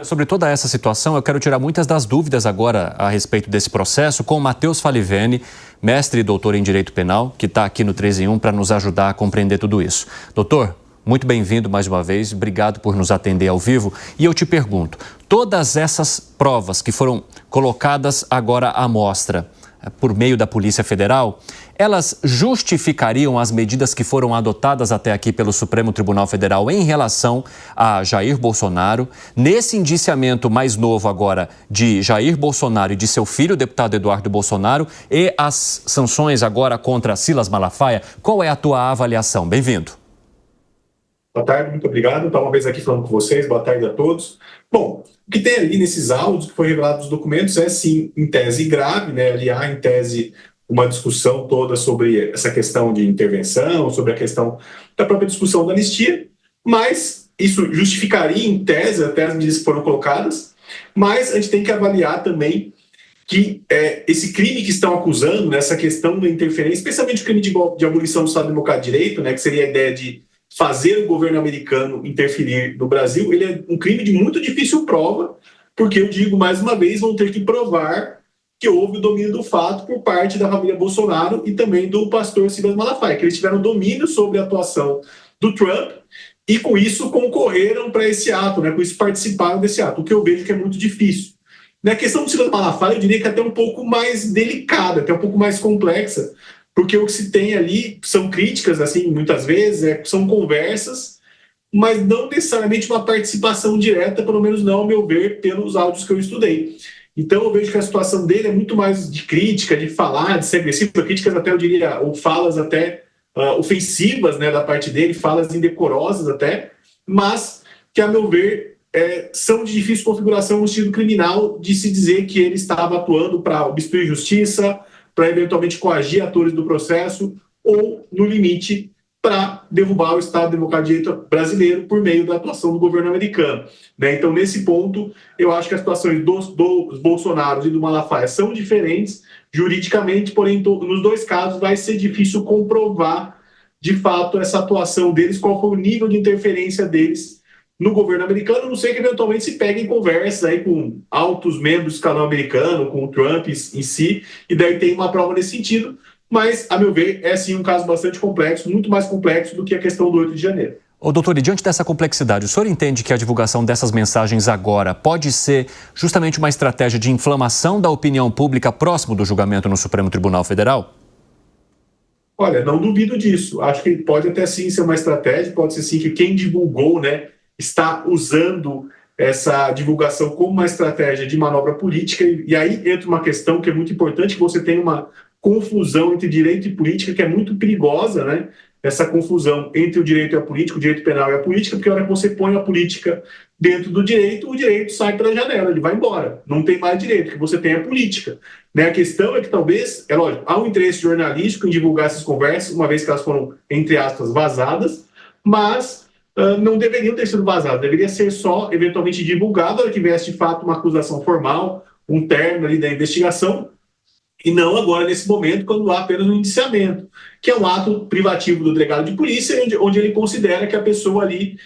Sobre toda essa situação, eu quero tirar muitas das dúvidas agora a respeito desse processo com o Matheus Falivene, mestre e doutor em Direito Penal, que está aqui no 3 em 1 para nos ajudar a compreender tudo isso. Doutor, muito bem-vindo mais uma vez, obrigado por nos atender ao vivo. E eu te pergunto, todas essas provas que foram colocadas agora à mostra por meio da Polícia Federal, elas justificariam as medidas que foram adotadas até aqui pelo Supremo Tribunal Federal em relação a Jair Bolsonaro, nesse indiciamento mais novo agora de Jair Bolsonaro e de seu filho, o deputado Eduardo Bolsonaro, e as sanções agora contra Silas Malafaia? Qual é a tua avaliação? Bem-vindo. Boa tarde, muito obrigado. Estou uma vez aqui falando com vocês. Boa tarde a todos. Bom, o que tem ali nesses áudios que foi revelado nos documentos é, sim, em tese grave, né? Ali há, em tese, uma discussão toda sobre essa questão de intervenção, sobre a questão da própria discussão da anistia, mas isso justificaria, em tese, até as medidas que foram colocadas, mas a gente tem que avaliar também que esse crime que estão acusando, nessa questão da interferência, especialmente o crime de abolição do Estado Democrático de Direito, né, que seria a ideia de fazer o governo americano interferir no Brasil, ele é um crime de muito difícil prova, porque eu digo mais uma vez, vão ter que provar que houve o domínio do fato por parte da família Bolsonaro e também do pastor Silas Malafaia, que eles tiveram domínio sobre a atuação do Trump e com isso concorreram para esse ato, né? Com isso participaram desse ato, o que eu vejo que é muito difícil. Na questão do Silas Malafaia, eu diria que é até um pouco mais delicada, até um pouco mais complexa, porque o que se tem ali são críticas, assim, muitas vezes, são conversas, mas não necessariamente uma participação direta, pelo menos não, ao meu ver, pelos áudios que eu estudei. Então eu vejo que a situação dele é muito mais de crítica, de falar, de ser agressivo, críticas até, eu diria, ou falas até ofensivas, né, da parte dele, falas indecorosas até, mas que, a meu ver, são de difícil configuração no sentido criminal de se dizer que ele estava atuando para obstruir justiça, para eventualmente coagir atores do processo ou, no limite, para derrubar o Estado Democrático de Direito brasileiro por meio da atuação do governo americano. Né? Então, nesse ponto, eu acho que as situações dos Bolsonaros e do Malafaia são diferentes juridicamente, porém, nos dois casos vai ser difícil comprovar, de fato, essa atuação deles, qual foi o nível de interferência deles no governo americano, a não ser que eventualmente se peguem conversas aí com altos membros do escalão americano, com o Trump em si, e daí tem uma prova nesse sentido, mas, a meu ver, é sim um caso bastante complexo, muito mais complexo do que a questão do 8 de janeiro. Ô, doutor, e diante dessa complexidade, o senhor entende que a divulgação dessas mensagens agora pode ser justamente uma estratégia de inflamação da opinião pública próximo do julgamento no Supremo Tribunal Federal? Olha, não duvido disso. Acho que pode até sim ser uma estratégia, pode ser sim que quem divulgou, né, está usando essa divulgação como uma estratégia de manobra política, e aí entra uma questão que é muito importante, que você tem uma confusão entre direito e política que é muito perigosa, né? Essa confusão entre o direito e a política, o direito penal e a política, porque a hora que você põe a política dentro do direito, o direito sai pela janela, ele vai embora, não tem mais direito, que você tem a política. Né? A questão é que talvez, é lógico, há um interesse jornalístico em divulgar essas conversas, uma vez que elas foram, entre aspas, vazadas, mas não deveriam ter sido vazadas, deveria ser só eventualmente divulgado para que tivesse de fato uma acusação formal, um término ali da investigação, e não agora nesse momento quando há apenas um indiciamento, que é um ato privativo do delegado de polícia, onde ele considera que a pessoa ali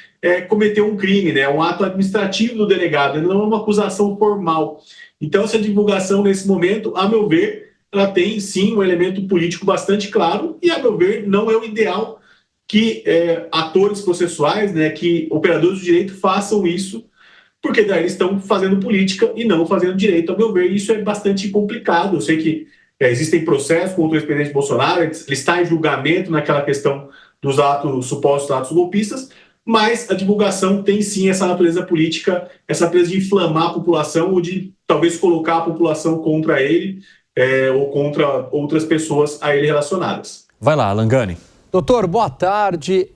cometeu um crime, né? Um ato administrativo do delegado, não é uma acusação formal. Então essa divulgação nesse momento, a meu ver, ela tem sim um elemento político bastante claro e, a meu ver, não é o ideal que atores processuais, né, que operadores do direito façam isso, porque daí eles estão fazendo política e não fazendo direito, a meu ver. Isso é bastante complicado. Eu sei que existem processos contra o ex-presidente Bolsonaro, ele está em julgamento naquela questão dos supostos atos golpistas, mas a divulgação tem sim essa natureza política, essa natureza de inflamar a população ou de talvez colocar a população contra ele ou contra outras pessoas a ele relacionadas. Vai lá, Langani. Doutor, boa tarde.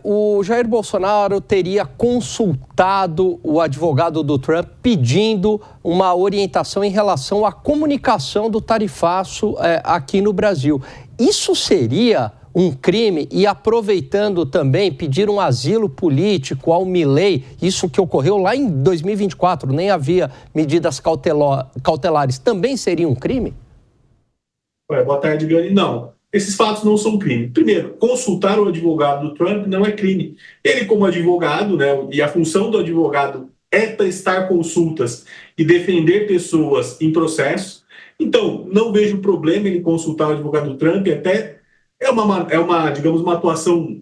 O Jair Bolsonaro teria consultado o advogado do Trump pedindo uma orientação em relação à comunicação do tarifaço aqui no Brasil. Isso seria um crime? E aproveitando também, pedir um asilo político ao Milei, isso que ocorreu lá em 2024, nem havia medidas cautelares, também seria um crime? Boa tarde, Gani. Não. Esses fatos não são crime. Primeiro, consultar o advogado do Trump não é crime. Ele, como advogado, né, e a função do advogado é prestar consultas e defender pessoas em processos. Então, não vejo problema em consultar o advogado do Trump, até digamos, uma atuação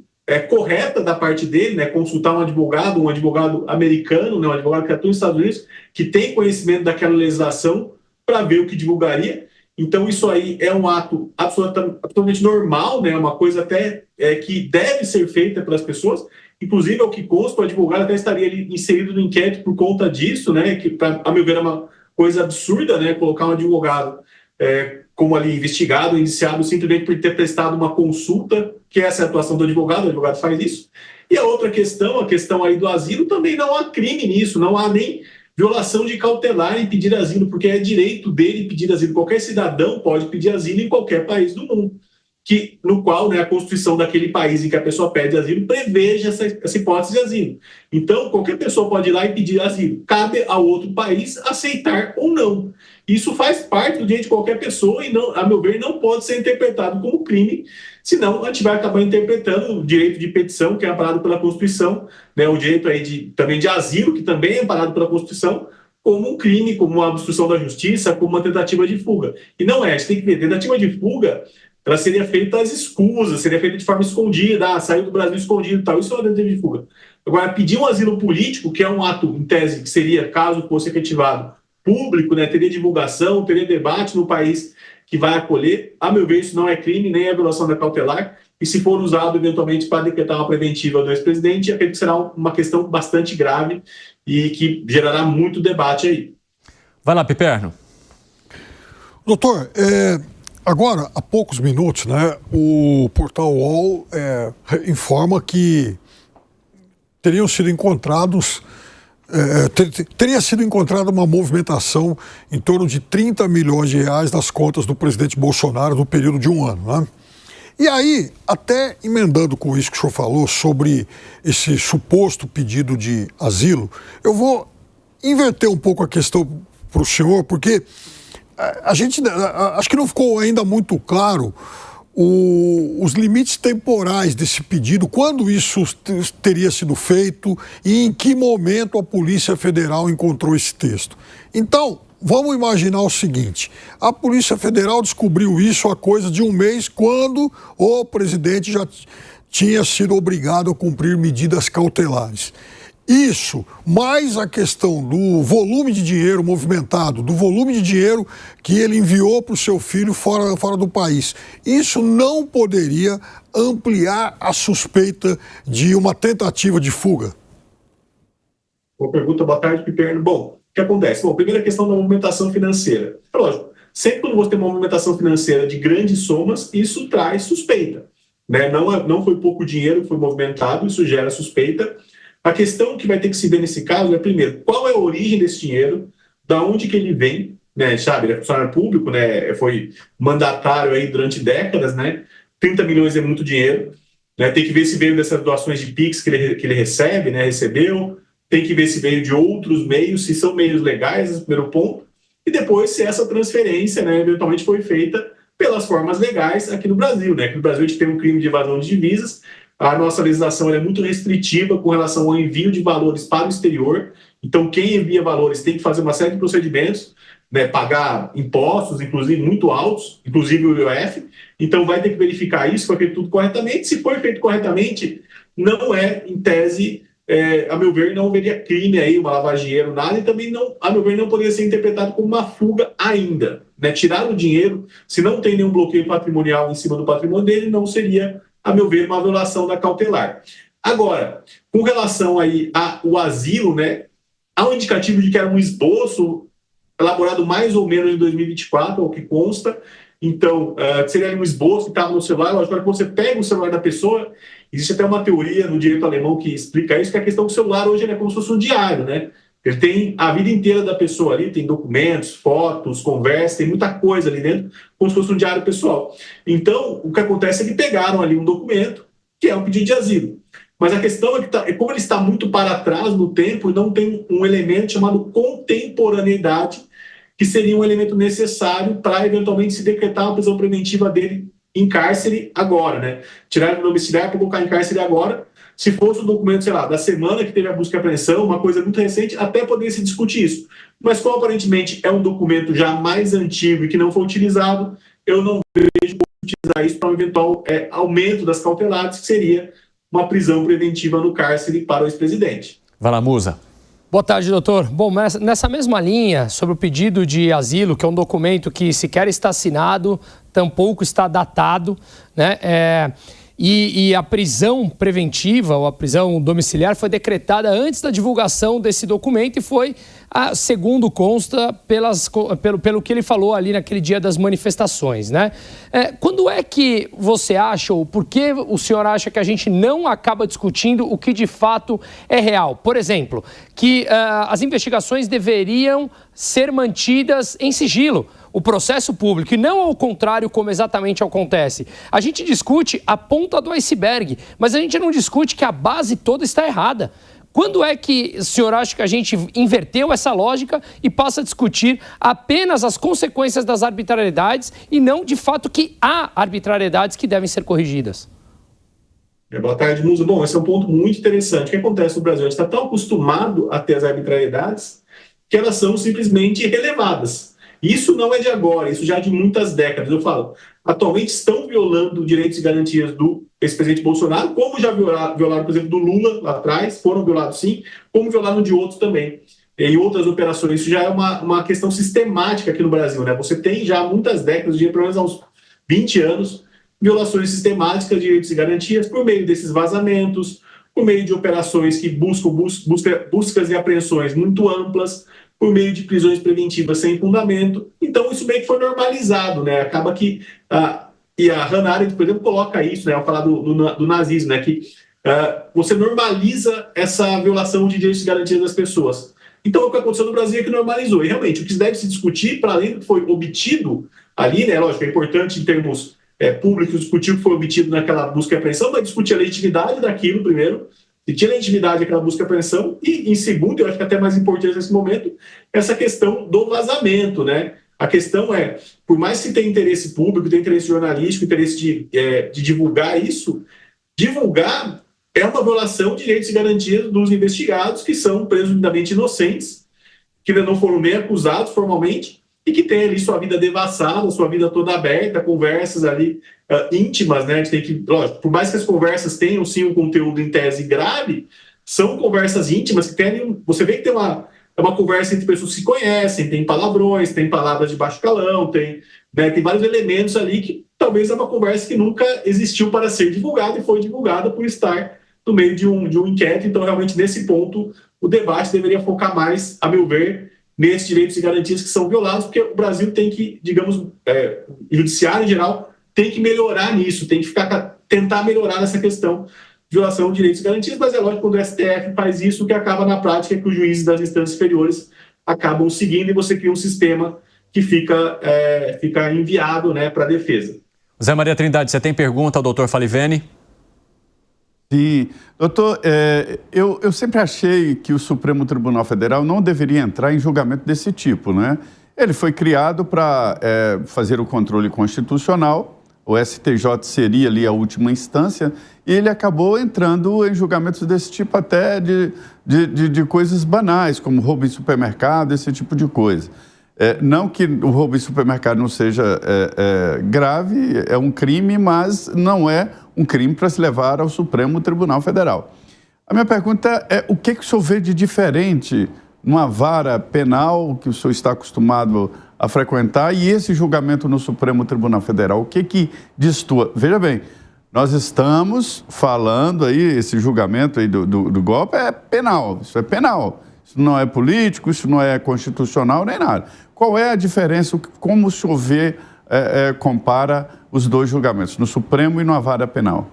correta da parte dele, né, consultar um advogado americano, né, um advogado que atua nos Estados Unidos, que tem conhecimento daquela legislação, para ver o que divulgaria. Então, isso aí é um ato absolutamente normal, né, uma coisa até que deve ser feita pelas pessoas. Inclusive, ao que consta, o advogado até estaria ali inserido no inquérito por conta disso, né, que, a meu ver, é uma coisa absurda, né, colocar um advogado como ali investigado, indiciado, simplesmente por ter prestado uma consulta, que essa é a atuação do advogado, o advogado faz isso. E a outra questão, a questão aí do asilo, também não há crime nisso, não há nem violação de cautelar em pedir asilo, porque é direito dele pedir asilo. Qualquer cidadão pode pedir asilo em qualquer país do mundo, no qual, né, a Constituição daquele país em que a pessoa pede asilo preveja essa hipótese de asilo. Então, qualquer pessoa pode ir lá e pedir asilo. Cabe ao outro país aceitar ou não. Isso faz parte do direito de qualquer pessoa e, não, a meu ver, não pode ser interpretado como crime, senão a gente vai acabar interpretando o direito de petição, que é amparado pela Constituição, né, o direito aí também de asilo, que também é amparado pela Constituição, como um crime, como uma obstrução da justiça, como uma tentativa de fuga. E não é, a gente tem que ver, tentativa de fuga, ela seria feita às escusas, seria feita de forma escondida, saiu do Brasil escondido e tal, isso é uma tentativa de fuga. Agora, pedir um asilo político, que é um ato, em tese, que seria, caso fosse efetivado, público, né, teria divulgação, teria debate no país que vai acolher, a meu ver, isso não é crime, nem é violação da cautelar, e se for usado, eventualmente, para decretar uma preventiva do ex-presidente, acredito que será uma questão bastante grave e que gerará muito debate aí. Vai lá, Piperno. Doutor, agora, há poucos minutos, né, o portal UOL informa que teriam sido encontrados, teria sido encontrada uma movimentação em torno de 30 milhões de reais nas contas do presidente Bolsonaro no período de um ano, né? E aí, até emendando com isso que o senhor falou sobre esse suposto pedido de asilo, eu vou inverter um pouco a questão para o senhor, porque acho que não ficou ainda muito claro os limites temporais desse pedido, quando isso teria sido feito e em que momento a Polícia Federal encontrou esse texto. Então, vamos imaginar o seguinte: a Polícia Federal descobriu isso há coisa de um mês, quando o presidente já tinha sido obrigado a cumprir medidas cautelares. Isso, mais a questão do volume de dinheiro movimentado, do volume de dinheiro que ele enviou para o seu filho fora do país. Isso não poderia ampliar a suspeita de uma tentativa de fuga? Boa pergunta, boa tarde, Piperno. Bom, o que acontece? Bom, primeira questão da movimentação financeira. É lógico, sempre quando você tem uma movimentação financeira de grandes somas, isso traz suspeita, né? Não foi pouco dinheiro que foi movimentado, isso gera suspeita. A questão que vai ter que se ver nesse caso é, primeiro, qual é a origem desse dinheiro, da onde que ele vem, né, sabe, ele é funcionário público, né, foi mandatário aí durante décadas, né, 30 milhões é muito dinheiro, né, tem que ver se veio dessas doações de Pix que ele recebe, né, recebeu, tem que ver se veio de outros meios, se são meios legais, esse é o primeiro ponto, e depois se essa transferência, né, eventualmente foi feita pelas formas legais aqui no Brasil, né, aqui no Brasil a gente tem um crime de evasão de divisas. A nossa legislação é muito restritiva com relação ao envio de valores para o exterior. Então, quem envia valores tem que fazer uma série de procedimentos, né, pagar impostos, inclusive muito altos, inclusive o IOF. Então, vai ter que verificar isso, foi feito tudo corretamente. Se for feito corretamente, não é, em tese, a meu ver, não haveria crime aí, uma lavagem de dinheiro, nada, e também, não, a meu ver, não poderia ser interpretado como uma fuga ainda. Né? Tirar o dinheiro, se não tem nenhum bloqueio patrimonial em cima do patrimônio dele, não seria, a meu ver, uma violação da cautelar. Agora, com relação aí ao asilo, né, há um indicativo de que era um esboço elaborado mais ou menos em 2024, ao que consta. Então, seria um esboço que estava no celular. Agora, quando você pega o celular da pessoa, existe até uma teoria no direito alemão que explica isso, que é a questão do celular hoje é como se fosse um diário, né? Ele tem a vida inteira da pessoa ali, tem documentos, fotos, conversas, tem muita coisa ali dentro, como se fosse um diário pessoal. Então, o que acontece é que pegaram ali um documento, que é um pedido de asilo. Mas a questão é que, como ele está muito para trás no tempo, não tem um elemento chamado contemporaneidade, que seria um elemento necessário para, eventualmente, se decretar uma prisão preventiva dele em cárcere agora, né? Tirar ele do domiciliar para colocar em cárcere agora, Se fosse um documento, sei lá, da semana que teve a busca e apreensão, uma coisa muito recente, até poderia se discutir isso. Mas como aparentemente é um documento já mais antigo e que não foi utilizado, eu não vejo como utilizar isso para um eventual aumento das cautelares, que seria uma prisão preventiva no cárcere para o ex-presidente. Vai lá, Musa. Boa tarde, doutor. Bom, nessa mesma linha, sobre o pedido de asilo, que é um documento que sequer está assinado, tampouco está datado, né? E a prisão preventiva, ou a prisão domiciliar, foi decretada antes da divulgação desse documento e foi, segundo consta, pelo que ele falou ali naquele dia das manifestações, né? Quando é que você acha, ou por que o senhor acha que a gente não acaba discutindo o que de fato é real? Por exemplo, que as investigações deveriam ser mantidas em sigilo, o processo público, e não ao contrário, como exatamente acontece. A gente discute a ponta do iceberg, mas a gente não discute que a base toda está errada. Quando é que o senhor acha que a gente inverteu essa lógica e passa a discutir apenas as consequências das arbitrariedades e não, de fato, que há arbitrariedades que devem ser corrigidas? Boa tarde, Musa. Bom, esse é um ponto muito interessante. O que acontece no Brasil? A gente está tão acostumado a ter as arbitrariedades que elas são simplesmente relevadas. Isso não é de agora, isso já é de muitas décadas. Eu falo, atualmente estão violando direitos e garantias do ex-presidente Bolsonaro, como já violaram, por exemplo, do Lula lá atrás, foram violados sim, como violaram de outros também. Em outras operações, isso já é uma questão sistemática aqui no Brasil, né? Você tem já há muitas décadas, pelo menos há uns 20 anos, violações sistemáticas de direitos e garantias por meio desses vazamentos, por meio de operações que buscas e apreensões muito amplas, por meio de prisões preventivas sem fundamento. Então, isso meio que foi normalizado, né? Acaba que... e a Hannah Arendt, por exemplo, coloca isso, né? Ao falar do nazismo, né? Que você normaliza essa violação de direitos e garantias das pessoas. Então, o que aconteceu no Brasil é que normalizou. E, realmente, o que deve se discutir, para além do que foi obtido ali, né? Lógico, é importante, em termos públicos, discutir o que foi obtido naquela busca e apreensão, mas discutir a legitimidade daquilo, primeiro, se tinha legitimidade aquela busca e apreensão, e, em segundo, eu acho que até mais importante nesse momento, essa questão do vazamento, né? A questão é, por mais que tenha interesse público, tenha interesse jornalístico, interesse de divulgar isso, divulgar é uma violação de direitos e garantias dos investigados, que são presumidamente inocentes, que ainda não foram nem acusados formalmente, e que têm ali sua vida devassada, sua vida toda aberta, conversas ali íntimas, né? A gente tem que, lógico, por mais que as conversas tenham sim um conteúdo em tese grave, são conversas íntimas que tem, você vê que tem uma conversa entre pessoas que se conhecem, tem palavrões, tem palavras de baixo calão, tem vários elementos ali que talvez é uma conversa que nunca existiu para ser divulgada e foi divulgada por estar no meio de um inquérito. Então, realmente, nesse ponto, o debate deveria focar mais, a meu ver, nesses direitos e garantias que são violados, porque o Brasil tem que, digamos, o judiciário em geral tem que melhorar nisso, tem que tentar melhorar essa questão de violação de direitos e garantias, mas é lógico que quando o STF faz isso, o que acaba na prática é que os juízes das instâncias superiores acabam seguindo e você cria um sistema que fica inviável, né, para a defesa. Zé Maria Trindade, você tem pergunta ao doutor Falivene? Sim. Doutor, eu sempre achei que o Supremo Tribunal Federal não deveria entrar em julgamento desse tipo, né? Ele foi criado para fazer o controle constitucional, o STJ seria ali a última instância, e ele acabou entrando em julgamentos desse tipo até de coisas banais, como roubo em supermercado, esse tipo de coisa. Não que o roubo em supermercado não seja grave, é um crime, mas não é um crime para se levar ao Supremo Tribunal Federal. A minha pergunta é, o que o senhor vê de diferente numa vara penal que o senhor está acostumado a frequentar e esse julgamento no Supremo Tribunal Federal? O que distua? Veja bem, nós estamos falando aí, esse julgamento aí do golpe é penal, isso é penal. Isso não é político, isso não é constitucional, nem nada. Qual é a diferença, como o senhor vê, compara os dois julgamentos, no Supremo e na vara penal?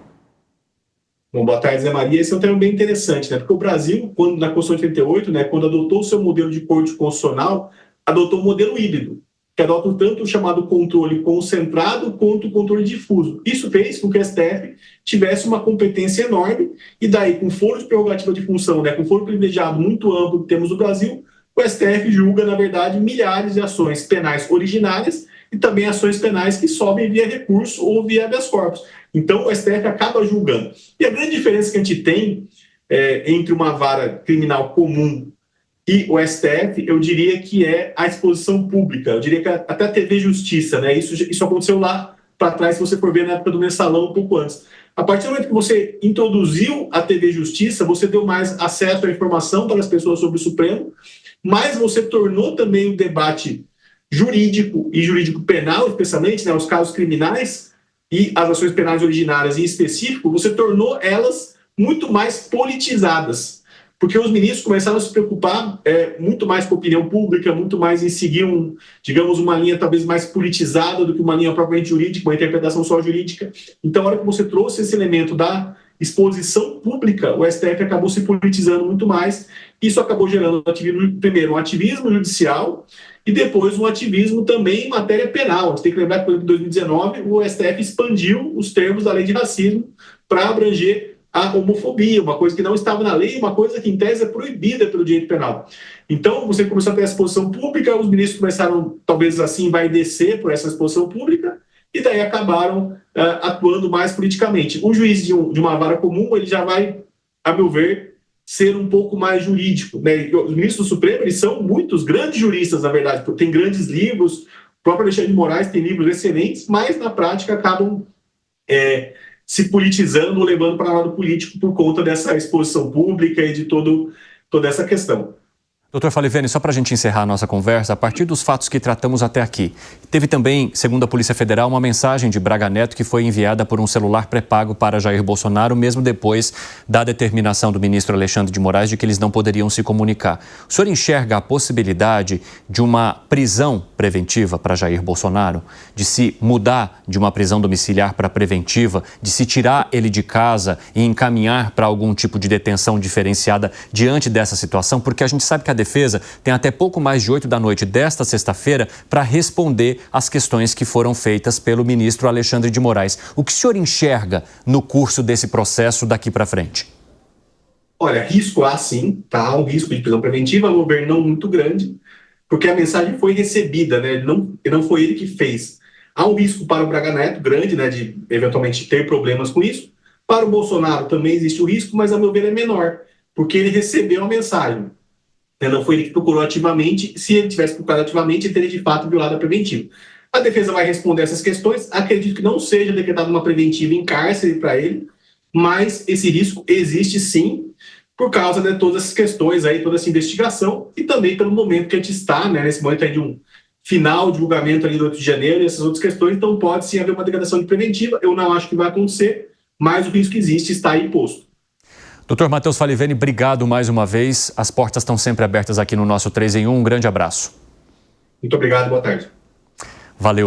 Bom, boa tarde, Zé Maria. Esse é um tema bem interessante, né? Porque o Brasil, na Constituição de 88, né, quando adotou o seu modelo de corte constitucional, adotou um modelo híbrido, que adota tanto o chamado controle concentrado quanto o controle difuso. Isso fez com que o STF tivesse uma competência enorme, e daí, com foro de prerrogativa de função, né, com foro privilegiado muito amplo que temos no Brasil, o STF julga, na verdade, milhares de ações penais originárias e também ações penais que sobem via recurso ou via habeas corpus. Então, o STF acaba julgando. E a grande diferença que a gente tem entre uma vara criminal comum e o STF, eu diria que é a exposição pública. Eu diria que até a TV Justiça, né? Isso aconteceu lá para trás, se você for ver na época do Mensalão, um pouco antes. A partir do momento que você introduziu a TV Justiça, você deu mais acesso à informação para as pessoas sobre o Supremo, mas você tornou também o debate jurídico e jurídico penal, especialmente, né, os casos criminais e as ações penais originárias em específico, você tornou elas muito mais politizadas, porque os ministros começaram a se preocupar muito mais com a opinião pública, muito mais em seguir, digamos, uma linha talvez mais politizada do que uma linha propriamente jurídica, uma interpretação só jurídica. Então, a hora que você trouxe esse elemento da exposição pública, o STF acabou se politizando muito mais. Isso acabou gerando primeiro um ativismo judicial e depois um ativismo também em matéria penal. A gente tem que lembrar que, em 2019, o STF expandiu os termos da lei de racismo para abranger a homofobia, uma coisa que não estava na lei, uma coisa que, em tese, é proibida pelo direito penal. Então, você começou a ter a exposição pública, os ministros começaram, talvez assim, vai descer por essa exposição pública, e daí acabaram atuando mais politicamente. O juiz de uma vara comum, ele já vai, a meu ver, ser um pouco mais jurídico, né? Os ministros do Supremo, eles são muitos grandes juristas, na verdade, tem grandes livros, o próprio Alexandre de Moraes tem livros excelentes, mas na prática acabam se politizando ou levando para o lado político por conta dessa exposição pública e de toda essa questão. Doutor Falivene, só para a gente encerrar a nossa conversa, a partir dos fatos que tratamos até aqui, teve também, segundo a Polícia Federal, uma mensagem de Braga Neto que foi enviada por um celular pré-pago para Jair Bolsonaro, mesmo depois da determinação do ministro Alexandre de Moraes de que eles não poderiam se comunicar. O senhor enxerga a possibilidade de uma prisão preventiva para Jair Bolsonaro, de se mudar de uma prisão domiciliar para preventiva, de se tirar ele de casa e encaminhar para algum tipo de detenção diferenciada diante dessa situação? Porque a gente sabe que a defesa tem até pouco mais de 8 da noite desta sexta-feira para responder às questões que foram feitas pelo ministro Alexandre de Moraes. O que o senhor enxerga no curso desse processo daqui para frente? Olha, risco há sim, tá? Um risco de prisão preventiva, ao meu ver, não muito grande, porque a mensagem foi recebida, né? Não foi ele que fez. Há um risco para o Braga Neto grande, né, de eventualmente ter problemas com isso. Para o Bolsonaro também existe o risco, mas, a meu ver, é menor, porque ele recebeu a mensagem. Não foi ele que procurou ativamente. Se ele tivesse procurado ativamente, ele teria de fato violado a preventiva. A defesa vai responder essas questões. Acredito que não seja decretada uma preventiva em cárcere para ele, mas esse risco existe sim, por causa de todas essas questões aí, toda essa investigação, e também pelo momento que a gente está, né, nesse momento aí de um final de julgamento ali do 8 de janeiro e essas outras questões. Então pode sim haver uma decretação de preventiva. Eu não acho que vai acontecer, mas o risco existe, está aí posto. Doutor Matheus Falivene, obrigado mais uma vez. As portas estão sempre abertas aqui no nosso 3 em 1. Um grande abraço. Muito obrigado, boa tarde. Valeu.